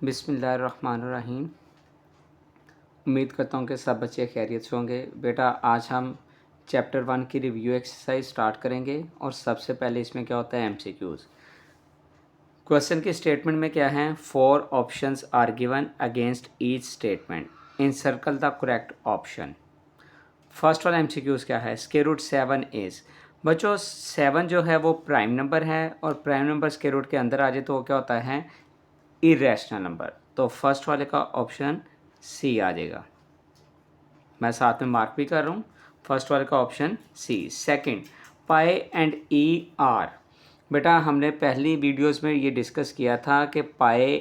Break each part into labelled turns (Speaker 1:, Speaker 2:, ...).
Speaker 1: बिस्मिल्लाहिर्रहमानिर्रहीम। उम्मीद करता हूँ कि सब बच्चे खैरियत से होंगे। बेटा आज हम चैप्टर 1 की रिव्यू एक्सरसाइज स्टार्ट करेंगे और सबसे पहले इसमें क्या होता है एमसीक्यूज़। क्वेश्चन की स्टेटमेंट में क्या है, 4 options are given against each statement, encircle the correct option. First वाला एमसीक्यूज़ क्या है, स्क्वायर रूट 7 इज़। बच्चों 7 जो है वो प्राइम नंबर है और प्राइम नंबर स्क्वायर रूट के अंदर आ जाए तो वो क्या होता है, इरेशनल नंबर। तो फर्स्ट वाले का ऑप्शन सी आ जाएगा। मैं साथ में मार्क भी कर रहा हूँ, फर्स्ट वाले का option C. Second, pi and e are. बेटा हमने पहली वीडियोस में ये डिस्कस किया था कि पाई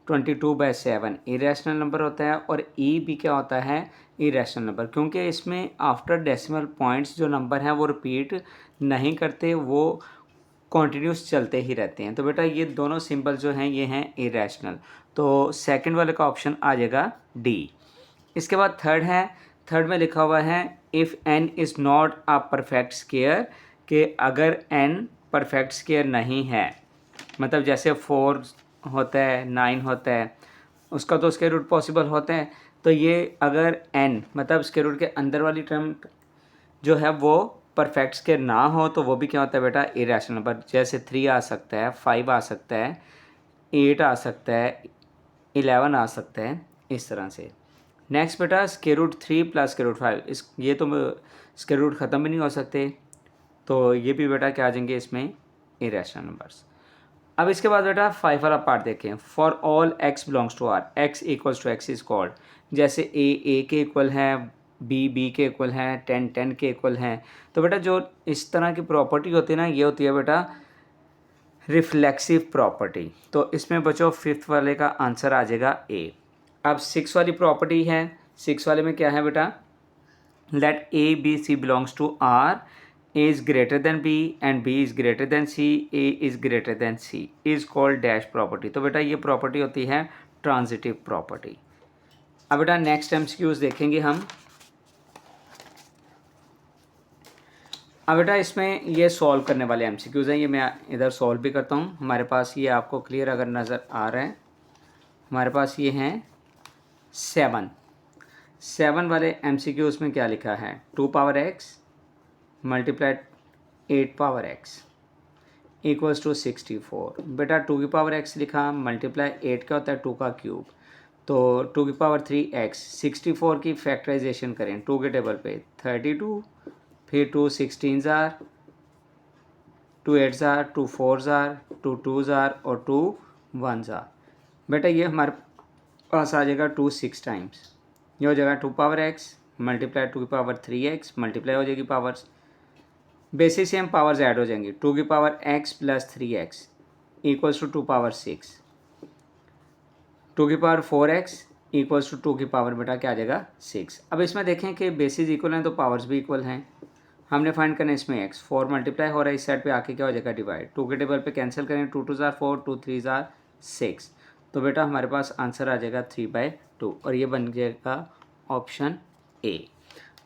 Speaker 1: 22/7 इरेशनल नंबर होता है और ई भी क्या होता है, इरेशनल नंबर, क्योंकि इसमें आफ्टर डेसिमल पॉइंट्स जो नंबर हैं वो रिपीट नहीं करते, वो कॉन्टीन्यूस चलते ही रहते हैं। तो बेटा ये दोनों सिंबल जो हैं ये हैं इरेशनल, तो सेकंड वाले का ऑप्शन आ जाएगा डी। इसके बाद थर्ड है, थर्ड में लिखा हुआ है if n is not a perfect square, कि अगर n परफेक्ट स्क्वायर नहीं है, मतलब जैसे 4 होता है 9 होता है उसका तो स्क्वायर रूट पॉसिबल होता है, तो ये अगर n मतलब स्क्वायर रूट के अंदर वाली टर्म जो है वो परफेक्ट स्क्वायर ना हो तो वो भी क्या होता है बेटा, इरेशनल नंबर। जैसे 3 आ सकता है, 5 आ सकता है, 8 आ सकता है, 11 आ सकता है, इस तरह से। नेक्स्ट बेटा square root 3 plus square root 5, इस ये तो स्क्वायर रूट ख़त्म भी नहीं हो सकते, तो ये भी बेटा क्या आ जाएंगे इसमें, इरेशनल नंबर्स। अब इसके बाद बेटा 5 वाला पार्ट देखें, for all x belongs to r, x equals to x is called. जैसे a के इक्वल है, b के इक्वल है, 10 के इक्वल हैं, तो बेटा जो इस तरह की प्रॉपर्टी होती है ना, ये होती है बेटा रिफ्लेक्सिव प्रॉपर्टी। तो इसमें बच्चों फिफ्थ वाले का आंसर आ जाएगा ए। अब 6 वाली प्रॉपर्टी है, 6 वाले में क्या है बेटा, let A B C belongs to R, A is greater than B and B is greater than C, A is greater than C, is called dash property. तो बेटा ये प्रॉपर्टी होती है ट्रांजिटिव प्रॉपर्टी। अब बेटा नेक्स्ट एमसीक्यूज़ देखेंगे हम। अब बेटा इसमें ये सॉल्व करने वाले एमसीक्यूज़ हैं, ये मैं इधर सॉल्व भी करता हूँ। हमारे पास ये आपको क्लियर अगर नज़र आ रहा है, हमारे पास ये हैं 7 वाले एमसीक्यूज़ में क्या लिखा है, 2 power x multiplied 8 power x equals to 64। बेटा 2 की पावर x लिखा, मल्टीप्लाई 8 का होता है 2 का क्यूब, तो 2 की पावर 3x, 64 की फैक्टराइजेशन करें 2 के टेबल पे 32, फिर 2 16 जार, 2 8 जार, 2 4 जार, 2 2 जार और 2 1 जार। बेटा ये हमारे पास आ जाएगा 2 6 टाइम्स, ये हो जाएगा 2 पावर x मल्टीप्लाई 2 की पावर 3x मल्टीप्लाई हो जाएगी पावर्स, बेसिस से हम पावर्स ऐड हो जाएंगी, 2 की power x plus 3x equals to 2 power 6, 2 की पावर 4x इक्वल्स टू 2 की पावर बेटा क्या आ जाएगा 6। अब इसमें देखें कि बेसिस इक्वल हैं तो पावर्स भी इक्वल हैं, हमने फाइंड करना है इसमें x, 4 मल्टीप्लाई हो रहा है इस साइड पे आके क्या हो जाएगा डिवाइड, 2 के टेबल पे कैंसिल करें, 2 2 जार 4, 2 3 जार 6, तो बेटा हमारे पास आंसर आ जाएगा 3/2 और ये बन जाएगा ऑप्शन ए।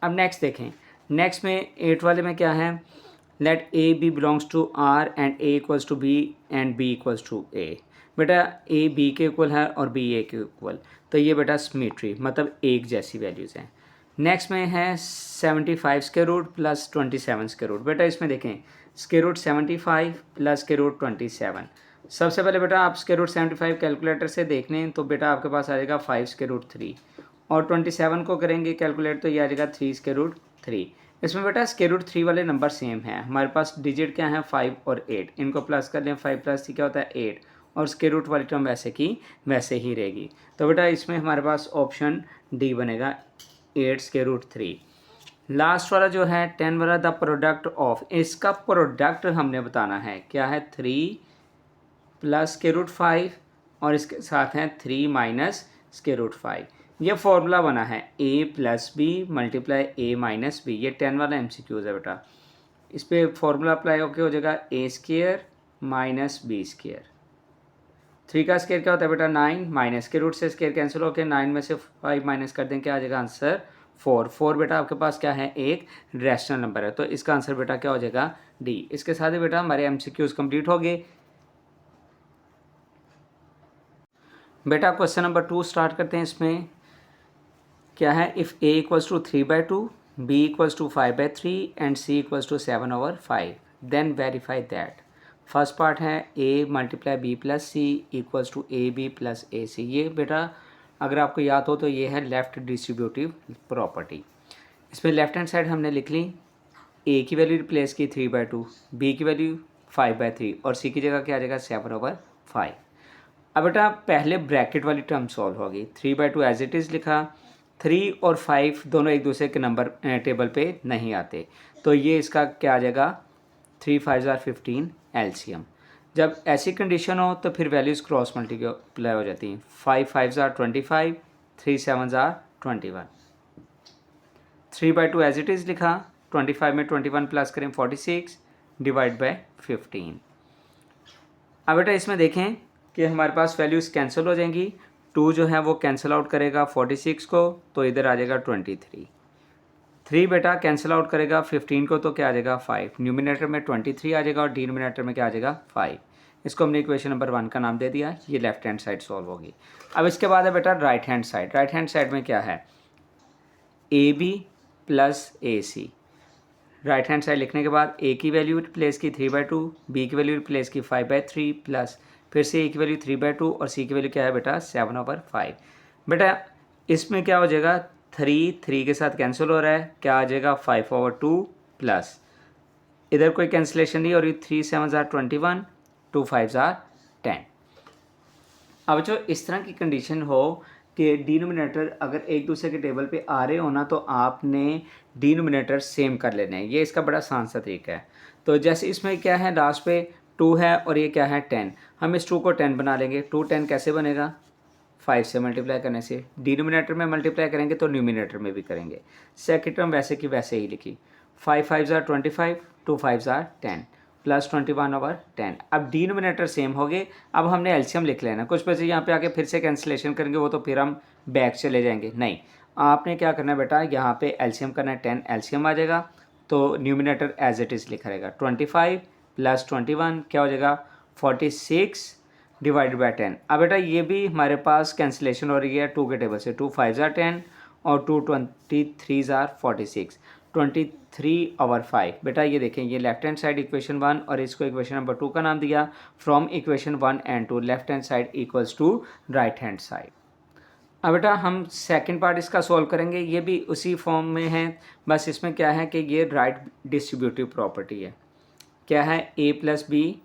Speaker 1: अब नेक्स्ट देखें, नेक्स्ट में 8 वाले में क्या है, let A B belongs to R and A equals to B and B equals to A. बेटा ए बी के इक्वल है और बी ए के इक्वल, तो ये बेटा सिमेट्री मतलब एक जैसी वैल्यूज़ हैं। नेक्स्ट में है 75 square root plus 27 square root. बेटा इसमें देखें square root 75 plus square root 27, सबसे पहले बेटा आप स्क्वायर रूट 75 कैलकुलेटर से देख लें तो बेटा आपके पास आ जाएगा 5 स्क्वायर रूट 3, और 27 को करेंगे कैलकुलेट तो ये आ जाएगा 3 स्क्वायर रूट 3। इसमें बेटा स्क्वायर रूट 3 वाले नंबर सेम हैं, हमारे पास डिजिट क्या है 5 और 8, इनको प्लस कर लें, 5 प्लस 3 क्या होता है 8, और स्क्वायर रूट वाली टर्म वैसे की वैसे ही रहेगी। तो बेटा इसमें हमारे पास ऑप्शन डी बनेगा 8 स्क्वायर रूट 3। लास्ट वाला जो है 10 वाला, द प्रोडक्ट ऑफ, इसका प्रोडक्ट हमने बताना है क्या है, 3 प्लस स्क्वायर रूट 5 और इसके साथ है 3 माइनस स्क्वायर रूट 5। ये फॉर्मूला बना है a plus B multiply a minus B, ये 10 वाला एमसीक्यूज़ है बेटा, इस पर फॉर्मूला अप्लाई होकर हो जाएगा a square minus B square. 3 का स्क्वायर क्या होता है बेटा 9, माइनस के रूट से स्क्वायर कैंसिल होकर 9 में से 5 माइनस कर दें, क्या आ जाएगा आंसर 4। 4 बेटा आपके पास क्या है, एक रैशनल नंबर है, तो इसका आंसर बेटा क्या हो जाएगा डी। इसके साथ ही बेटा हमारे एमसीक्यूज़ कंप्लीट हो गए। बेटा क्वेश्चन नंबर 2 स्टार्ट करते हैं। इसमें क्या है, if a equals to 3/2, b equals to 5/3 and c equals to 7/5 then verify that. First part है a multiply b plus c equals to A B plus A C. ये बेटा अगर आपको याद हो तो ये है लेफ़्ट डिस्ट्रीब्यूटिव प्रॉपर्टी। इसमें लेफ्ट हैंड साइड हमने लिख ली, a की वैल्यू रिप्लेस की 3/2, b की वैल्यू 5/3 और c की जगह क्या आ जाएगा 7/5। अब बेटा पहले ब्रैकेट वाली टर्म सॉल्व होगी। 3/2 एज इट इज़ लिखा, 3 और 5 दोनों एक दूसरे के नंबर टेबल पे नहीं आते, तो ये इसका क्या आ जाएगा 3 5 ज़ार 15 एलसीएम। जब ऐसी कंडीशन हो तो फिर वैल्यूज़ क्रॉस मल्टीप्लाई हो जाती हैं। 5 5 ज़ार 25, 3 7 ज़ार 21। 3/2 एज इट इज़ लिखा, 25 में 21 प्लस करें 46 डिवाइड बाय 15। अब बेटा इसमें देखें कि हमारे पास वैल्यूज़ कैंसिल हो जाएंगी। 2 जो है वो कैंसिल आउट करेगा 46 को, तो इधर आ जाएगा 23। 3 बेटा कैंसिल आउट करेगा 15 को, तो क्या आ जाएगा 5। न्यूमिनेटर में 23 आ जाएगा और डिनोमिनेटर में क्या आ जाएगा 5। इसको हमने इक्वेशन नंबर 1 का नाम दे दिया। ये लेफ्ट हैंड साइड सॉल्व होगी। अब इसके बाद है बेटा right hand side. Right hand side में क्या है, A B plus A C. Right hand side लिखने के बाद ए की वैल्यू रिप्लेस की 3/2, बी की वैल्यू रिप्लेस की 5/3 प्लस फिर से ए की वैल्यू 3/2 और सी की वैल्यू क्या है बेटा 7/5। बेटा इसमें क्या हो जाएगा, 3 के साथ कैंसिल हो रहा है, क्या आ जाएगा 5/2 प्लस इधर कोई कैंसिलेशन नहीं हो रही, 3 7 ज़ार 21, 2 5 ज़ार 10। अब जो इस तरह की कंडीशन हो कि डिनोमिनेटर अगर एक दूसरे के टेबल पे आ रहे हो ना, तो आपने डिनोमिनेटर सेम कर लेने हैं। ये इसका बड़ा आसान सा तरीका है। तो जैसे इसमें क्या है, लास्ट पे 2 है और ये क्या है 10। हम इस 2 को 10 बना लेंगे। 2 10 कैसे बनेगा, 5 से मल्टीप्लाई करने से। डिनोमिनेटर में मल्टीप्लाई करेंगे तो न्यूमिनेटर में भी करेंगे। सेकेंड टर्म वैसे की वैसे ही लिखी, 5 5 ज़ार 25, 2 5 ज़ार 10 प्लस 21/10। अब डिनोमिनेटर सेम हो गए। अब हमने एलसीएम लिख लेना। कुछ बच्चे यहाँ पे आके फिर से कैंसिलेशन करेंगे, वो तो फिर हम बैक चले जाएंगे। नहीं, आपने क्या करना है बेटा, यहाँ पे एलसीएम करना है, 10 एलसीएम आ जाएगा तो न्यूमिनेटर एज इट इज़ लिखा रहेगा। 25 प्लस 21 क्या हो जाएगा 46 डिवाइडेड बाय 10। अब बेटा ये भी हमारे पास कैंसिलेशन हो रही है 2 के टेबल से। 2 5 ज़ार 10 और 2 23 ज़ार 46, 23/5। बेटा ये देखें, ये लेफ्ट हैंड साइड इक्वेशन 1 और इसको इक्वेशन नंबर 2 का नाम दिया। From equation 1 and 2 left hand side equals to right hand side. अब बेटा हम सेकंड पार्ट इसका सॉल्व करेंगे। ये भी उसी फॉर्म में है, बस इसमें क्या है कि ये राइट डिस्ट्रीब्यूटिव प्रॉपर्टी है। क्या है, a प्लस बी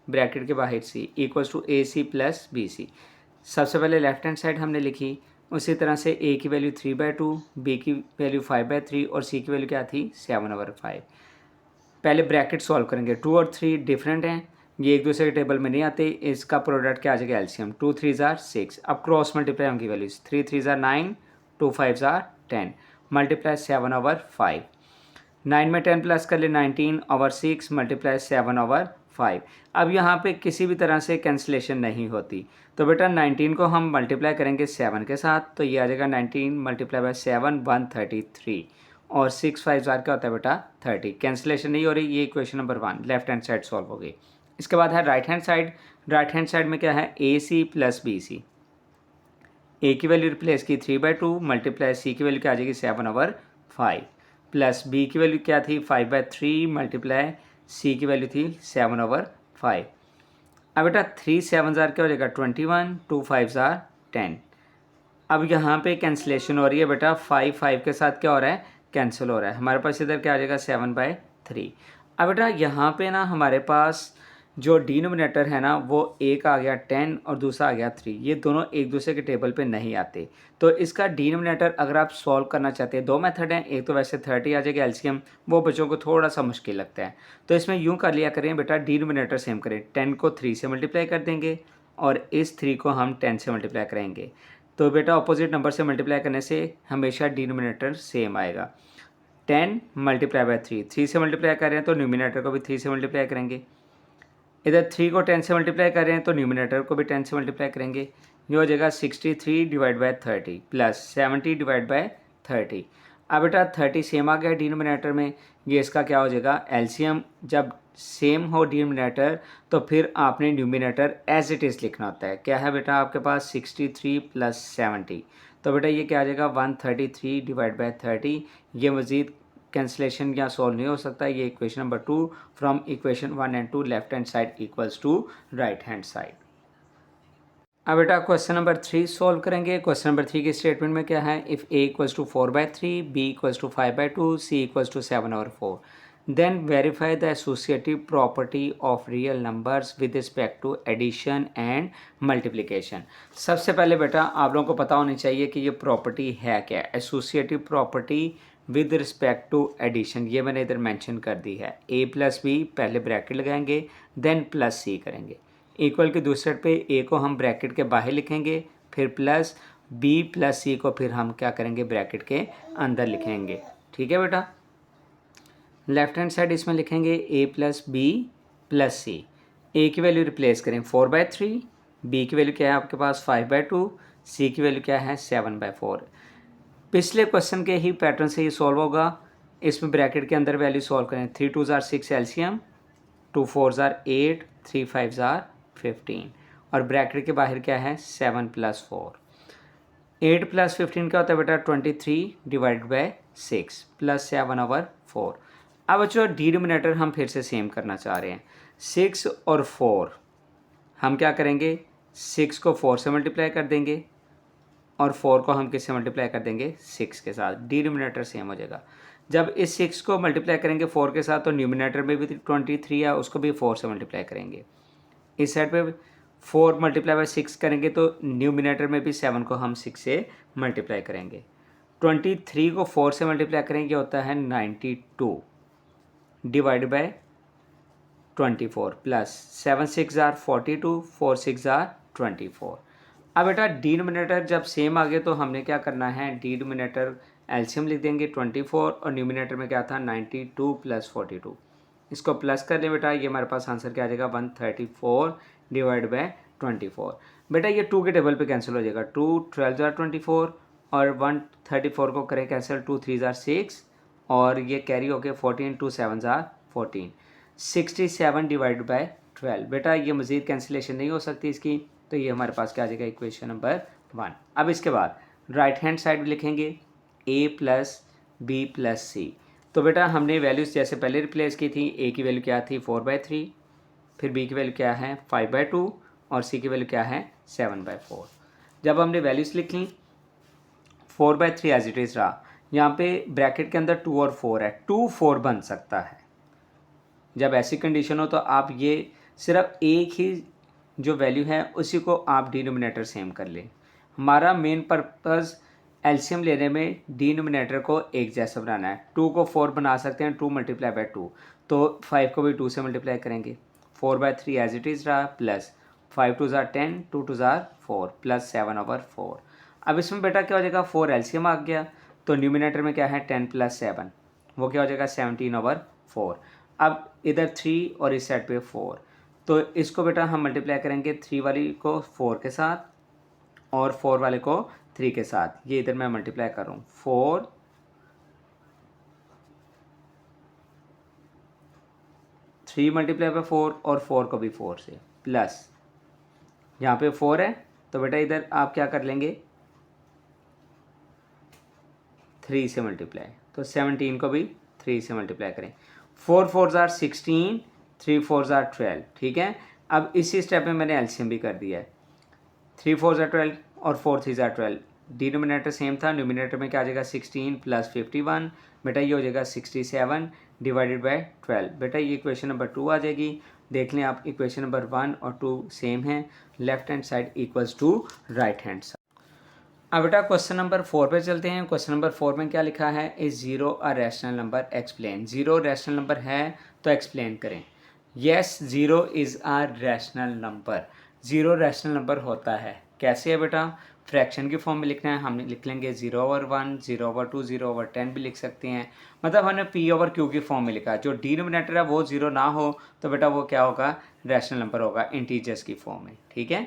Speaker 1: ब्रैकेट के बाहर C equals to A C plus B C. सबसे पहले लेफ्ट हैंड साइड हमने लिखी, उसी तरह से a की वैल्यू 3/2, b की वैल्यू 5/3 और c की वैल्यू क्या थी 7/5। पहले ब्रैकेट सॉल्व करेंगे। 2 और 3 डिफरेंट हैं, ये एक दूसरे के टेबल में नहीं आते। इसका प्रोडक्ट क्या आ जाएगा एलसीएम, 2 3 ज़ार 6। अब क्रॉस मल्टीप्लाई होंगी वैल्यूज, 3 3 ज़ार 9, 2 5 ज़ार 10 मल्टीप्लाई 7/5। 9 में 10 प्लस कर ले 19/6 मल्टीप्लाई 7/5। अब यहाँ पे किसी भी तरह से कैंसिलेशन नहीं होती, तो बेटा 19 को हम मल्टीप्लाई करेंगे 7 के साथ, तो ये आ जाएगा 19 मल्टीप्लाई बाय 7 133 और 6 5 ज़ार क्या होता है बेटा 30। कैंसिलेशन नहीं हो रही। ये equation number 1 left hand side solve हो गई। इसके बाद है right hand side. Right hand side में क्या है, ए सी प्लस बी सी। ए की वैल्यू रिप्लेस की 3/2 मल्टीप्लाई सी की वैल्यू क्या आ जाएगी 7/5 प्लस बी की वैल्यू क्या थी 5/3 मल्टीप्लाई सी की वैल्यू थी 7/5। अब बेटा 3 7 ज़ार क्या हो जाएगा 21, 2 5 ज़ार 10। अब यहाँ पे कैंसिलेशन हो रही है बेटा, 5 5 के साथ क्या हो रहा है कैंसिल हो रहा है। हमारे पास इधर क्या आ जाएगा 7/3। अब बेटा यहाँ पे ना हमारे पास जो डिनोमिनेटर है ना वो एक आ गया 10 और दूसरा आ गया 3। ये दोनों एक दूसरे के टेबल पे नहीं आते, तो इसका डिनोमिनेटर अगर आप सॉल्व करना चाहते हैं, 2 मेथड हैं। एक तो वैसे 30 आ जाएगा एलसीएम, वो बच्चों को थोड़ा सा मुश्किल लगता है, तो इसमें यूँ कर लिया करें बेटा, डिनोमिनेटर सेम करें। 10 को 3 से मल्टीप्लाई कर देंगे और इस 3 को हम 10 से मल्टीप्लाई करेंगे, तो बेटा अपोजिट नंबर से मल्टीप्लाई करने से हमेशा डिनोमिनेटर सेम आएगा। 10 मल्टीप्लाई बाय 3 से मल्टीप्लाई कर रहे हैं तो न्यूमिनेटर को भी 3 से मल्टीप्लाई करेंगे। इधर 3 को 10 से मल्टीप्लाई कर रहे हैं तो न्यूमिनेटर को भी 10 से मल्टीप्लाई करेंगे। ये हो जाएगा 63 divide by 30 plus 70 divide by 30। अब बेटा 30 सेम आ गया डिनोमिनेटर में, ये इसका क्या हो जाएगा एलसीएम। जब सेम हो डिनोमिनेटर तो फिर आपने न्यूमिनेटर एज इट इज़ लिखना होता है। क्या है बेटा आपके पास 63 + 70, तो बेटा ये क्या आ जाएगा 133 डिवाइड बाय 30। ये मज़ीद कैंसलेशन या सॉल्व नहीं हो सकता। ये equation number 2 from equation 1 and 2 left hand side equals to right hand side. अब बेटा क्वेश्चन नंबर 3 सॉल्व करेंगे। क्वेश्चन नंबर 3 की स्टेटमेंट में क्या है, if a equals to 4/3, b equals to 5/2, c equals to 7/4, then verify the associative property of real numbers with respect to addition and multiplication. सबसे पहले बेटा आप लोगों को पता होनी चाहिए कि ये प्रॉपर्टी है क्या। Associative property with respect to addition, ये मैंने इधर मेंशन कर दी है। a + b पहले ब्रैकेट लगाएंगे, देन +c करेंगे। इक्वल के दूसरे पे a को हम ब्रैकेट के बाहर लिखेंगे, फिर प्लस b + c को फिर हम क्या करेंगे ब्रैकेट के अंदर लिखेंगे। ठीक है बेटा, लेफ्ट हैंड साइड इसमें लिखेंगे a + b + c। a की वैल्यू रिप्लेस करें 4/3, b की वैल्यू क्या है आपके पास 5/2, c की वैल्यू क्या है 7/4। पिछले क्वेश्चन के ही पैटर्न से ये सॉल्व होगा। इसमें ब्रैकेट के अंदर वैल्यू सॉल्व करें, 3 2 ज़ार 6 एलसीएम, 2 4 ज़ार 8, 3 5 ज़ार 15 और ब्रैकेट के बाहर क्या है 7 + 4। 8 + 15 क्या होता है बेटा 23 डिवाइड बाय 6 + 7/4। अब बच्चों डिनोमिनेटर हम फिर से सेम करना चाह रहे हैं। 6 और 4 हम क्या करेंगे, 6 को 4 से मल्टीप्लाई कर देंगे और 4 को हम किससे मल्टीप्लाई कर देंगे 6 के साथ। डिनोमिनेटर सेम हो जाएगा। जब इस 6 को मल्टीप्लाई करेंगे 4 के साथ तो न्यूमिनेटर में भी 23 है, उसको भी 4 से मल्टीप्लाई करेंगे। इस साइड पे 4 × 6 करेंगे तो न्यूमिनेटर में भी 7 को हम 6 से मल्टीप्लाई करेंगे। 23 को 4 से मल्टीप्लाई करेंगे होता है 92 डिवाइड बाय 24 प्लस 7 6 ज़ार 42, 4 6 ज़ार 24। अब बेटा डिनोमिनेटर जब सेम आ गए तो हमने क्या करना है, डिनोमिनेटर एलसीएम लिख देंगे 24 और न्यूमिनेटर में क्या था 92 + 42। इसको प्लस कर लें बेटा, ये हमारे पास आंसर क्या आ जाएगा 134 डिवाइड बाय 24। बेटा ये 2 के टेबल पे कैंसिल हो जाएगा, 2 12 ज़ार 24 और 134 को करें कैंसिल, 2 3 ज़ार 6 और ये कैरी हो गया 14, 2 7 ज़ार 14, 67 डिवाइड बाय 12। बेटा ये मज़ीद कैंसिलेशन नहीं हो सकती इसकी, तो ये हमारे पास क्या आ जाएगा इक्वेशन नंबर 1। अब इसके बाद राइट हैंड साइड लिखेंगे a + b + c। तो बेटा हमने वैल्यूज़ जैसे पहले रिप्लेस की थी, a की वैल्यू क्या थी 4/3, फिर b की वैल्यू क्या है 5/2 और c की वैल्यू क्या है 7/4। जब हमने वैल्यूज़ लिख ली 4/3 एज इट इज़ रहा, यहाँ पे ब्रैकेट के अंदर 2 और 4 है, 2 4 बन सकता है। जब ऐसी कंडीशन हो तो आप ये सिर्फ एक ही जो वैल्यू है उसी को आप डिनोमिनेटर सेम कर लें। हमारा मेन पर्पज़ एलसीएम लेने में डिनोमिनेटर को एक जैसा बनाना है। 2 को 4 बना सकते हैं 2 × 2, तो 5 को भी 2 से मल्टीप्लाई करेंगे। 4/3 एज इट इज़ रहा प्लस 5 2 ज़ार 10, 2 2 ज़ार 4 प्लस 7/4। अब इसमें बेटा क्या हो जाएगा 4 एलसीएम आ गया तो न्यूमिनेटर में क्या है 10 + 7, वो क्या हो जाएगा 17/4। अब इधर 3 और इस साइड पे 4, तो इसको बेटा हम मल्टीप्लाई करेंगे 3 वाली को 4 के साथ और 4 वाले को 3 के साथ। ये इधर मैं मल्टीप्लाई कर रहा हूँ 4 3 × 4 और 4 को भी 4 से प्लस यहाँ पे 4 है तो बेटा इधर आप क्या कर लेंगे 3 से मल्टीप्लाई, तो 17 को भी 3 से मल्टीप्लाई करें। 4 4 ज़ार 16, 3 4 ज़ार 12। ठीक है, अब इसी स्टेप में मैंने एलसीएम भी कर दिया है। 3 4 ज़ार 12 और 4 3 ज़ार 12। डिनोमिनेटर सेम था, न्यूमिनेटर में क्या आ जाएगा 16 + 51। बेटा ये हो जाएगा 67 डिवाइडेड बाय 12। बेटा ये इक्वेशन नंबर 2 आ जाएगी। देख लें आप इक्वेशन नंबर 1 और 2 सेम है, left hand side equals to right hand side. अब बेटा क्वेश्चन नंबर 4 पे चलते हैं। क्वेश्चन नंबर 4 में क्या लिखा है, is 0 a rational number, explain. 0 rational number है तो एक्सप्लेन करें। Yes 0 is a rational number. 0 rational number होता है। कैसे है बेटा, फ्रैक्शन की फॉर्म में लिखना है, हम लिख लेंगे 0/1, 0/2, 0/10 भी लिख सकते हैं। मतलब हमने p/q की फॉर्म में लिखा है। जो डिनोमिनेटर है वो 0 ना हो तो बेटा वो क्या होगा, रैशनल नंबर होगा, इंटीजर्स की फॉर्म में। ठीक है,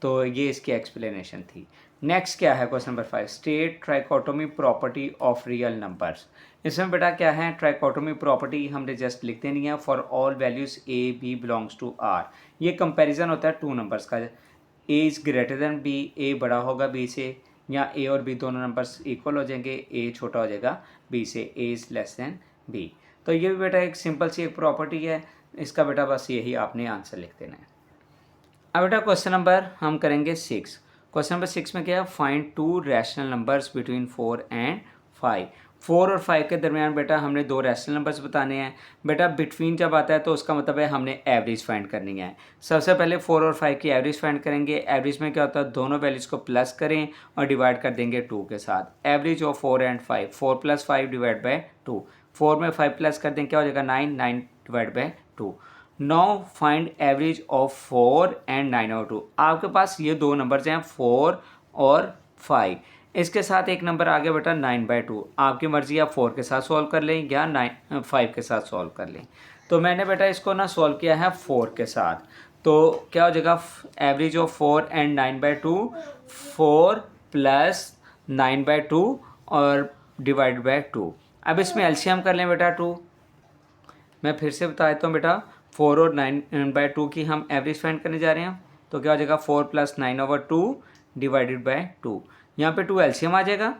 Speaker 1: तो ये इसकी एक्सप्लेनेशन थी। नेक्स्ट क्या है question number 5, state trichotomy property of real numbers. इसमें बेटा क्या है, ट्राइकोटोमी प्रॉपर्टी हमने जस्ट लिख देनी है, for all values A B belongs to R. ये कंपैरिजन होता है टू नंबर्स का, A is greater than B, A बड़ा होगा बी से, या ए और बी दोनों नंबर्स इक्वल हो जाएंगे, ए छोटा हो जाएगा बी से, A is less than B. तो ये भी बेटा एक सिंपल सी एक प्रॉपर्टी है, इसका बेटा बस यही आपने आंसर लिख देना है। अब बेटा क्वेश्चन नंबर हम करेंगे 6। क्वेश्चन नंबर 6 में क्या है, find to rational numbers between 4 and 5। 4 और 5 के दरमियान बेटा हमने दो रैशनल नंबर्स बताने हैं। बेटा बिटवीन जब आता है तो उसका मतलब है हमने एवरेज फाइंड करनी है। सबसे पहले 4 और 5 की एवरेज फाइंड करेंगे। एवरेज में क्या होता है, दोनों वैल्यूज़ को प्लस करें और डिवाइड कर देंगे 2 के साथ। Average of 4 and 5, 4 + 5 divide by 2, 4 में 5 प्लस कर देंगे क्या हो जाएगा 9, 9 divide by 2। Now find average of 4 and 9 और 2। आपके पास ये दो नंबर्स हैं 4 और 5, इसके साथ एक नंबर आ गया बेटा 9/2। आपकी मर्जी आप 4 के साथ सॉल्व कर लें या 5 के साथ सॉल्व कर लें। तो मैंने बेटा इसको ना सॉल्व किया है 4 के साथ, तो क्या हो जाएगा, एवरेज ऑफ 4 एंड 9/2, 4 + 9/2 और डिवाइड बाई 2। अब इसमें एलसीएम कर लें बेटा 2। मैं फिर से बता देता हूँ बेटा, 4 और 9/2 की हम एवरेज फाइंड करने जा रहे हैं, तो क्या हो जाएगा 4 + 9/2 डिवाइडेड बाई 2। यहाँ पे 2 एलसीएम आ जाएगा,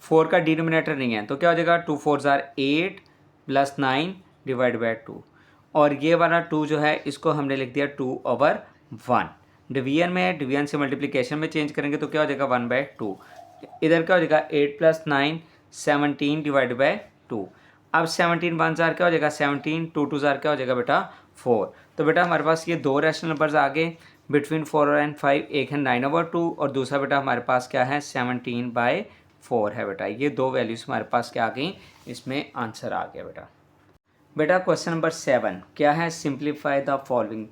Speaker 1: 4 का डिनोमिनेटर नहीं है, तो क्या हो जाएगा 2 4 = 8 + 9 डिवाइड बाई 2। और ये वाला 2 जो है इसको हमने लिख दिया 2/1। डिवीजन में, डिवीजन से मल्टीप्लिकेशन में चेंज करेंगे तो क्या हो जाएगा 1/2। इधर क्या हो जाएगा 8 + 9 17 डिवाइड बाई 2। अब 17 1 जार क्या हो जाएगा 17, 2 2 जार क्या हो जाएगा बेटा 4। तो बेटा हमारे पास ये दो रैशनल नंबर्स आ गए बिटवीन 4 एंड 5, एक है 9/2 और दूसरा बेटा हमारे पास क्या है 17/4 है बेटा। ये दो वैल्यूज़ हमारे पास क्या आ गई, इसमें आंसर आ गया बेटा। बेटा क्वेश्चन नंबर 7 क्या है, सिंप्लीफाई द फॉलोइंग।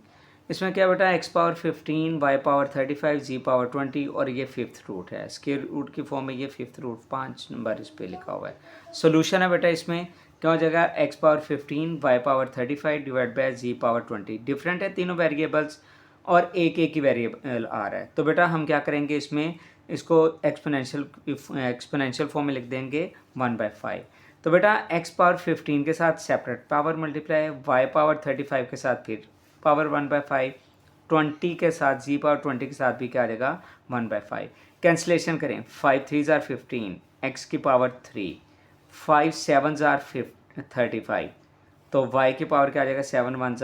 Speaker 1: इसमें क्या बेटा x⁻15 y⁻35 z⁻20 और ये 5th रूट है, स्क्वायर रूट की फॉर्म में ये 5th रूट 5 नंबर इस पे लिखा हुआ है। सोल्यूशन है बेटा इसमें क्या हो जाएगा x⁻15 y⁻35 divide by z⁻20। Different है तीनों वेरिएबल्स और एक एक ही वेरिएबल आ रहा है, तो बेटा हम क्या करेंगे इसमें, इसको एक्सपोनेंशियल फॉर्म में लिख देंगे 1/5। तो बेटा x⁻15 के साथ सेपरेट पावर मल्टीप्लाई, y⁻35 के साथ फिर पावर 1/5, 20 के साथ z⁻20 के साथ भी क्या आ जाएगा 1/5। कैंसलेशन करें, 5 3 = 15, x की पावर 3, 5 7 = 35, तो y की पावर क्या आ जाएगा 7 1 =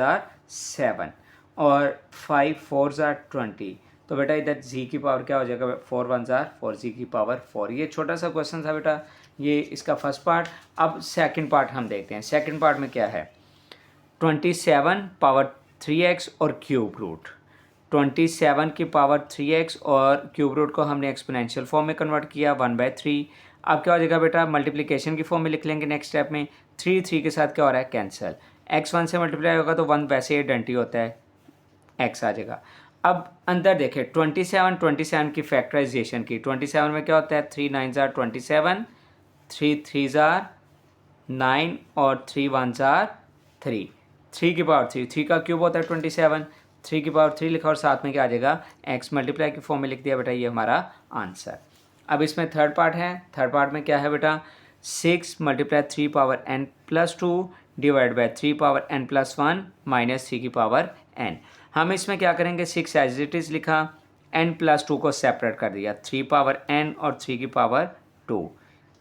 Speaker 1: 7 और 5 4 = 20। तो बेटा इधर z की पावर क्या हो जाएगा 4 1 = 4, z की पावर 4। ये छोटा सा क्वेश्चन था बेटा, ये इसका फर्स्ट पार्ट। अब सेकंड पार्ट हम देखते हैं। सेकंड पार्ट में क्या है, 27 पावर 3x और क्यूब रूट, 27 की पावर 3x और क्यूब रूट को हमने एक्सपोनेंशियल फॉर्म में कन्वर्ट किया 1/3। अब क्या हो जाएगा बेटा, मल्टीप्लिकेशन की फॉर्म में लिख लेंगे नेक्स्ट स्टेप में। 3 3 के साथ क्या हो रहा है कैंसिल, x 1 से मल्टीप्लाई होगा तो 1 वैसे ही डंटी होता है, x आ जाएगा। अब अंदर देखें 27 की फैक्टराइजेशन की, 27 में क्या होता है 3 9 = 27, 3 3 = 9 और 3 1 = 3, 3 की पावर 3, 3 का क्यूब होता है 27, 3 की पावर 3 लिखा और साथ में क्या आ जाएगा x मल्टीप्लाई की फॉर्म में लिख दिया बेटा, ये हमारा आंसर। अब इसमें थर्ड पार्ट है, थर्ड पार्ट में क्या है बेटा 6 × 3 power n+2 divide by 3 power n+1 minus 3 की पावर n। हम इसमें क्या करेंगे 6 एज इट इज़ लिखा, n+2 को सेपरेट कर दिया, 3 पावर n और 3 की पावर 2।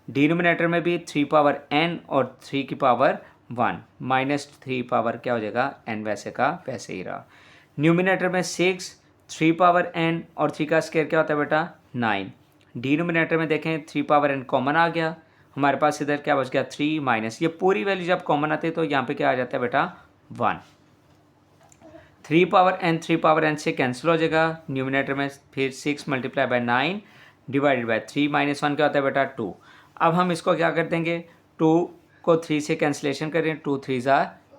Speaker 1: डिनोमिनेटर में भी 3 पावर n और 3 की पावर 1 माइनस 3 पावर क्या हो जाएगा n वैसे का वैसे ही रहा। न्यूमिनेटर में 6, 3 पावर n और 3 का स्क्वायर क्या होता है बेटा 9। डिनोमिनेटर में देखें 3 पावर n कॉमन आ गया, हमारे पास इधर क्या बच गया 3 माइनस, ये पूरी वैल्यू जब कॉमन आती है तो यहाँ पे क्या आ जाता है बेटा 1। 3 पावर n से कैंसिल हो जाएगा, न्यूमिनेटर में फिर 6 × 9 डिवाइडेड बाई 3 माइनस 1 क्या होता है बेटा 2। अब हम इसको क्या कर देंगे 2 को 3 से कैंसिलेशन करें, 2 3 =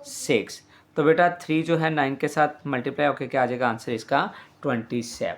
Speaker 1: 6, तो बेटा 3 जो है 9 के साथ मल्टीप्लाई होकर क्या आ जाएगा आंसर इसका 27।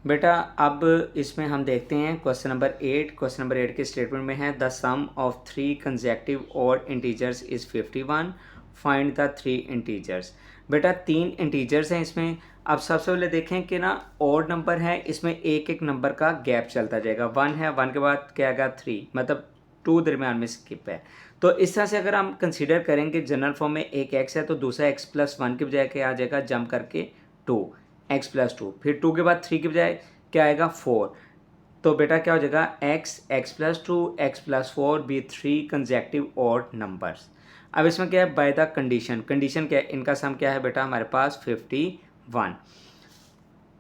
Speaker 1: बेटा अब इसमें हम देखते हैं क्वेश्चन नंबर 8। क्वेश्चन नंबर 8 के स्टेटमेंट में है the sum of 3 consecutive odd integers is 51, find the 3 integers. बेटा 3 इंटीजर्स हैं इसमें। अब सबसे पहले देखें कि ना ऑड नंबर है, इसमें एक एक नंबर का गैप चलता जाएगा। 1 है, 1 के बाद क्या आएगा 3, मतलब 2 दरम्यान में स्किप है। तो इस तरह से अगर हम कंसीडर करेंगे जनरल फॉर्म में एक x है तो दूसरा x+1 की बजाय क्या आ जाएगा, जंप करके 2, x+2, फिर 2 के बाद 3 की बजाय क्या आएगा 4। तो बेटा क्या हो जाएगा x, x+2, x+4 be 3 consecutive odd numbers. अब इसमें क्या है बाय द कंडीशन, कंडीशन क्या है, इनका सम क्या है बेटा हमारे पास 51।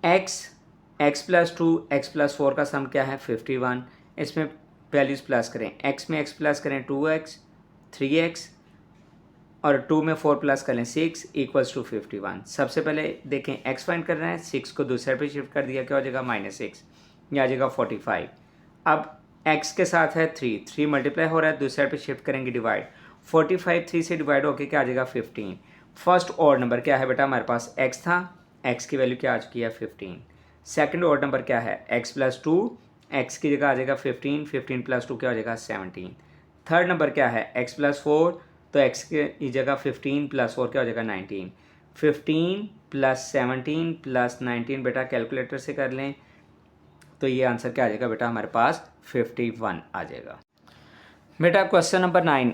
Speaker 1: x+2 x+4 का सम क्या है 51। इसमें वैल्यूज प्लस करें, x में x प्लस करें 2x 3x और 2 में 4 प्लस करें 6 इक्वल्स टू 51। सबसे पहले देखें x फाइंड करना है, 6 को दूसरे पे शिफ्ट कर दिया, क्या हो जाएगा -6, ये आ जाएगा 45। अब x के साथ है 3 मल्टीप्लाई हो रहा है, दूसरे पे शिफ्ट करेंगे डिवाइड, 45 3 से डिवाइड होकर क्या आ जाएगा 15। फर्स्ट ऑड नंबर क्या है बेटा हमारे पास x था, x की वैल्यू क्या आ चुकी है 15। सेकंड ऑड नंबर क्या है x+2, x की जगह आ जाएगा 15, 15 + 2 क्या हो जाएगा 17। थर्ड नंबर क्या है x+4, तो x की जगह 15 + 4 क्या हो जाएगा 19। 15 + 17 + 19 बेटा कैलकुलेटर से कर लें तो ये आंसर क्या आ जाएगा बेटा हमारे पास 51 आ जाएगा। बेटा क्वेश्चन नंबर 9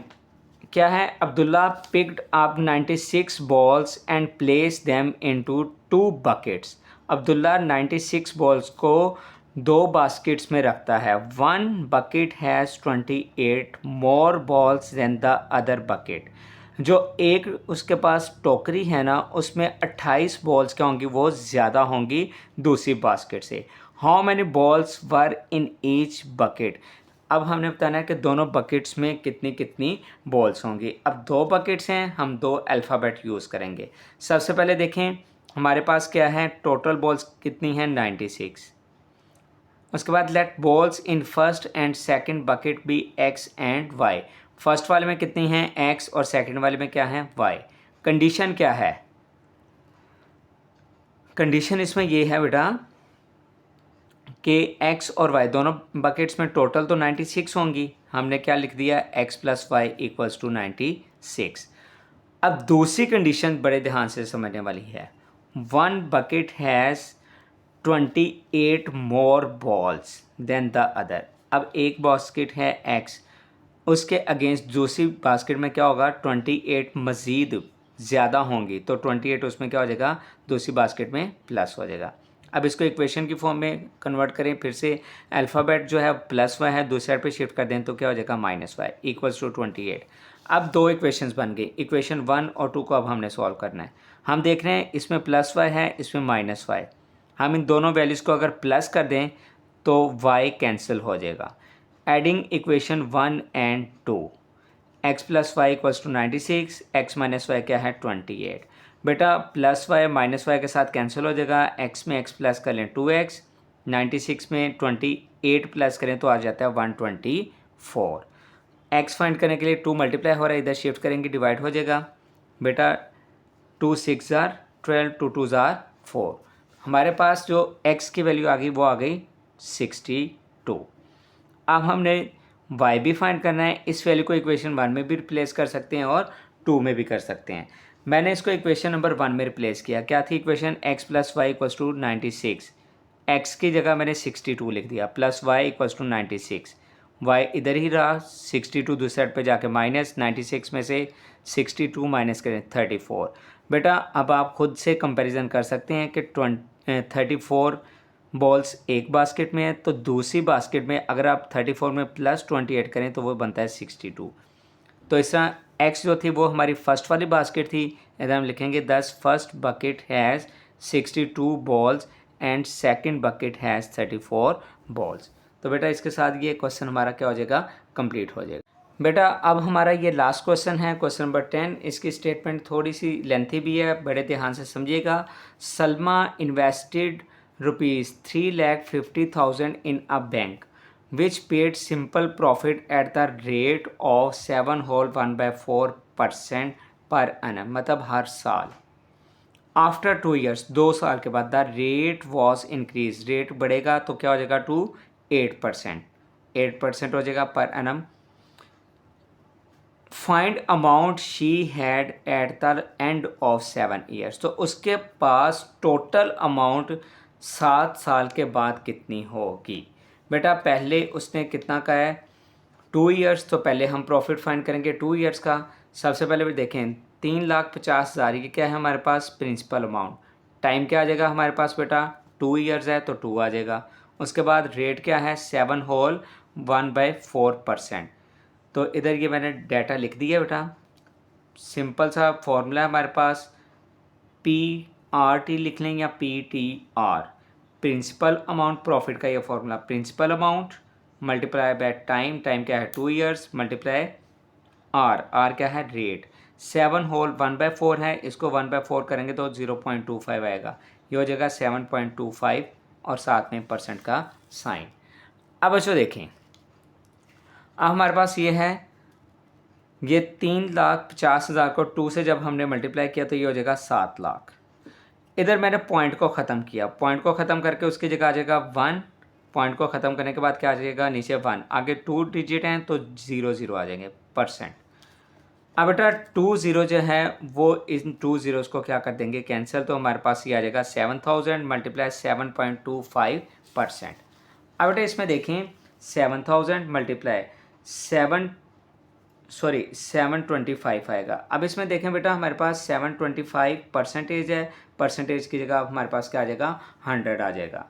Speaker 1: क्या है, Abdullah picked up 96 balls and place them into 2 buckets. Abdullah 96 balls को 2 बास्केट्स में रखता है। 1 bucket has 28 more balls than the other bucket. जो एक उसके पास टोकरी है ना उसमें 28 बॉल्स क्या होंगी, वो ज़्यादा होंगी दूसरी बास्केट से। How many balls were in each bucket. अब हमने बताना है कि दोनों बकेट्स में कितनी कितनी बॉल्स होंगी। अब 2 बकेट्स हैं, हम 2 अल्फ़ाबेट यूज़ करेंगे। सबसे पहले देखें हमारे पास क्या है, टोटल बॉल्स कितनी हैं 96। उसके बाद let balls in first and second bucket be X and Y. First वाले में कितनी हैं एक्स और सेकंड वाले में क्या है वाई। कंडीशन क्या है, कंडीशन इसमें ये है बेटा कि x और y दोनों बकेट्स में टोटल तो 96 होंगी। हमने क्या लिख दिया x + y इक्वल्स टू 96। अब दूसरी कंडीशन बड़े ध्यान से समझने वाली है। 1 bucket has 28 more balls than the other. अब एक बास्केट है x, उसके अगेंस्ट दूसरी बास्केट में क्या होगा 28 मज़ीद ज़्यादा होंगी, तो 28 उसमें क्या हो जाएगा दूसरी बास्केट में प्लस हो जाएगा। अब इसको इक्वेशन की फॉर्म में कन्वर्ट करें, फिर से अल्फ़ाबेट जो है +y है दूसरे साइड पे शिफ्ट कर दें तो क्या हो जाएगा -y इक्वल्स टू 28। अब 2 इक्वेशंस बन गई, इक्वेशन 1 और 2 को अब हमने सॉल्व करना है। हम देख रहे हैं इसमें +y है इसमें -y, हम इन दोनों वैल्यूज़ को अगर प्लस कर दें तो y कैंसिल हो जाएगा। Adding equation 1 and 2, x + y equals to 96, x - y क्या है 28। बेटा +y -y के साथ कैंसिल हो जाएगा, x में x प्लस कर लें 2x, 96 में 28 प्लस करें तो आ जाता है 124। x फाइंड करने के लिए 2 मल्टीप्लाई हो रहा है, इधर शिफ्ट करेंगे डिवाइड हो जाएगा। बेटा 2 6 ज़ार 12, 2 2 ज़ार 4। हमारे पास जो x की वैल्यू आ गई वो आ गई 62। अब हमने y भी फाइंड करना है, इस वैल्यू को इक्वेशन 1 में भी रिप्लेस कर सकते हैं और 2 में भी कर सकते हैं। मैंने इसको इक्वेशन नंबर 1 में रिप्लेस किया, क्या थी equation x + y equals to 96, x की जगह मैंने 62 लिख दिया, plus y equals to 96, y इधर ही रहा 62 दूसरे साइड पे जाके माइनस 96 में से 62 माइनस करें 34। बेटा अब आप खुद से कंपैरिजन कर सकते हैं कि 34 बॉल्स एक बास्केट में है तो दूसरी बास्केट में अगर आप 34 में +28 करें तो वो बनता है 62। तो इस तरह x जो थी वो हमारी फर्स्ट वाली बास्केट थी, इधर हम लिखेंगे 10 first bucket has 62 balls and second bucket has 34 balls. तो बेटा इसके साथ ये क्वेश्चन हमारा क्या हो जाएगा कंप्लीट हो जाएगा। बेटा अब हमारा ये लास्ट क्वेश्चन है, क्वेश्चन नंबर 10। इसकी स्टेटमेंट थोड़ी सी लेंथी भी है, बड़े ध्यान से समझिएगा। Salma invested ₹3,50,000 in a bank which paid simple profit at the rate of 7/4% per annum, मतलब हर साल। आफ्टर 2 years 2 साल के बाद the rate was increase, rate बढ़ेगा तो क्या हो जाएगा टू 8%, 8% हो जाएगा per annum. Find amount she had at the end of 7 years. तो उसके पास टोटल अमाउंट 7 साल के बाद कितनी होगी। बेटा पहले उसने कितना का है 2 ईयर्स, तो पहले हम प्रॉफिट फाइंड करेंगे 2 ईयर्स का। सबसे पहले भी देखें 3,50,000 ये क्या है हमारे पास प्रिंसिपल अमाउंट। टाइम क्या आ जाएगा हमारे पास बेटा 2 ईयर्स है तो 2 आ जाएगा। उसके बाद रेट क्या है 7 होल 1/4%। तो इधर ये मैंने डाटा लिख दिया बेटा। सिंपल सा फॉर्मूला है हमारे पास, PRT लिख लें या PTR, प्रिंसिपल अमाउंट प्रॉफिट का ये formula. Principal amount multiply by time, time क्या है 2 ईयर्स, मल्टीप्लाई आर क्या है रेट। 7 होल 1/4 है, इसको 1/4 करेंगे तो 0.25 आएगा। ये हो जाएगा 7.25 और साथ में परसेंट का साइन। अब बच्चों देखें, अब हमारे पास ये है, ये 3,50,000 को 2 से जब हमने मल्टीप्लाई किया तो ये हो जाएगा 7 लाख। इधर मैंने पॉइंट को ख़त्म किया, पॉइंट को ख़त्म करके उसकी जगह आ जाएगा 1। पॉइंट को ख़त्म करने के बाद क्या आ जाएगा नीचे 1, आगे 2 डिजिट हैं तो 0 आ जाएंगे परसेंट। अब बेटा 2 0 जो है वो इन 2 ज़ीरोज़ को क्या कर देंगे कैंसिल, तो हमारे पास ये आ जाएगा 7,000 मल्टीप्लाई 7.25%। अब बेटा इसमें देखें 7,000 मल्टीप्लाई 725 आएगा। अब इसमें देखें बेटा हमारे पास 725 परसेंटेज है, परसेंटेज की जगह हमारे पास क्या आ जाएगा 100 आ जाएगा।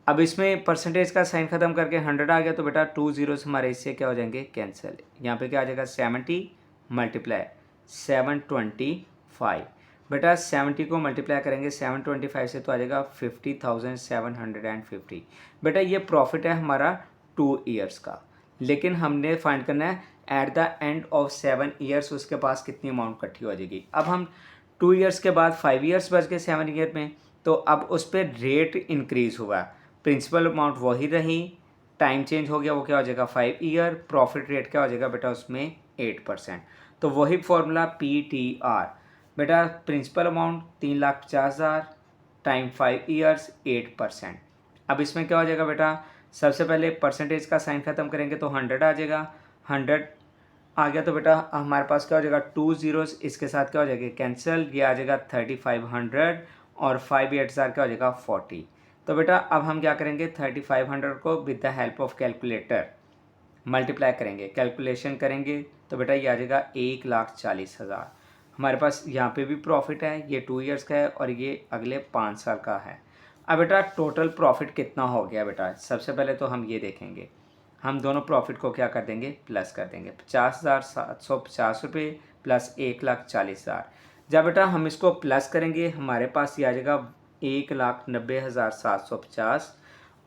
Speaker 1: अब इसमें परसेंटेज का साइन ख़त्म करके 100 आ गया तो बेटा 2 ज़ीरोज़ हमारे इससे क्या हो जाएंगे कैंसिल। यहाँ पे क्या आ जाएगा 70 मल्टीप्लाई 725। बेटा 70 को मल्टीप्लाई करेंगे 725 से तो आ जाएगा 50,750। बेटा ये प्रॉफिट है हमारा 2 ईयर्स का, लेकिन हमने फाइंड करना है at the end of 7 years उसके पास कितनी अमाउंट इकट्ठी हो जाएगी। अब हम 2 ईयर्स के बाद 5 ईयर्स बच गए 7 ईयर में, तो अब उस पर रेट इंक्रीज़ हुआ, प्रिंसिपल अमाउंट वही रही, टाइम चेंज हो गया, वो क्या हो जाएगा 5 ईयर, प्रॉफिट रेट क्या हो जाएगा बेटा उसमें 8%। तो वही फॉर्मूला PTR, बेटा प्रिंसिपल अमाउंट 3,50,000 टाइम 5 ईयर्स 8%। अब इसमें क्या हो जाएगा बेटा, सबसे पहले परसेंटेज का साइन ख़त्म करेंगे तो 100 आ जाएगा। 100 आ गया तो बेटा हमारे पास क्या हो जाएगा 2 ज़ीरोज़, इसके साथ क्या हो जाएगा कैंसिल, ये आ जाएगा 3,500 और 5 8,000 क्या हो जाएगा 40। तो बेटा अब हम क्या करेंगे 3,500 को with the help of calculator multiply करेंगे, कैलकुलेशन करेंगे तो बेटा ये आ जाएगा 1,40,000। हमारे पास यहाँ पे भी प्रॉफिट है, ये 2 ईयर्स का है और ये अगले 5 साल का है। अब बेटा टोटल प्रॉफिट कितना हो गया बेटा, सबसे पहले तो हम ये देखेंगे, हम दोनों प्रॉफिट को क्या कर देंगे प्लस कर देंगे, 50,750 रुपये प्लस 1,40,000। जब बेटा हम इसको प्लस करेंगे हमारे पास ये आ जाएगा 1,90,750।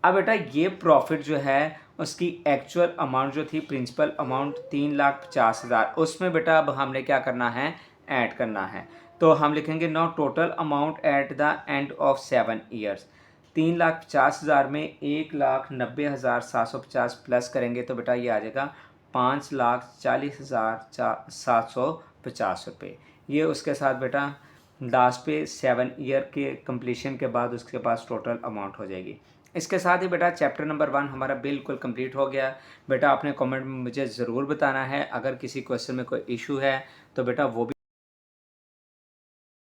Speaker 1: अब बेटा ये प्रॉफिट जो है उसकी एक्चुअल अमाउंट जो थी प्रिंसिपल अमाउंट 3,50,000, उसमें बेटा अब हमने क्या करना है ऐड करना है। तो हम लिखेंगे now total amount at the end of 7 years. 3,50,000 में 1,90,750 प्लस करेंगे तो बेटा ये आ जाएगा 5,40,750 रुपये। ये उसके साथ बेटा लास्ट पे 7 ईयर के कंप्लीशन के बाद उसके पास टोटल अमाउंट हो जाएगी। इसके साथ ही बेटा चैप्टर नंबर 1 हमारा बिल्कुल कंप्लीट हो गया। बेटा आपने कमेंट में मुझे ज़रूर बताना है, अगर किसी क्वेश्चन में कोई इशू है तो बेटा वो भी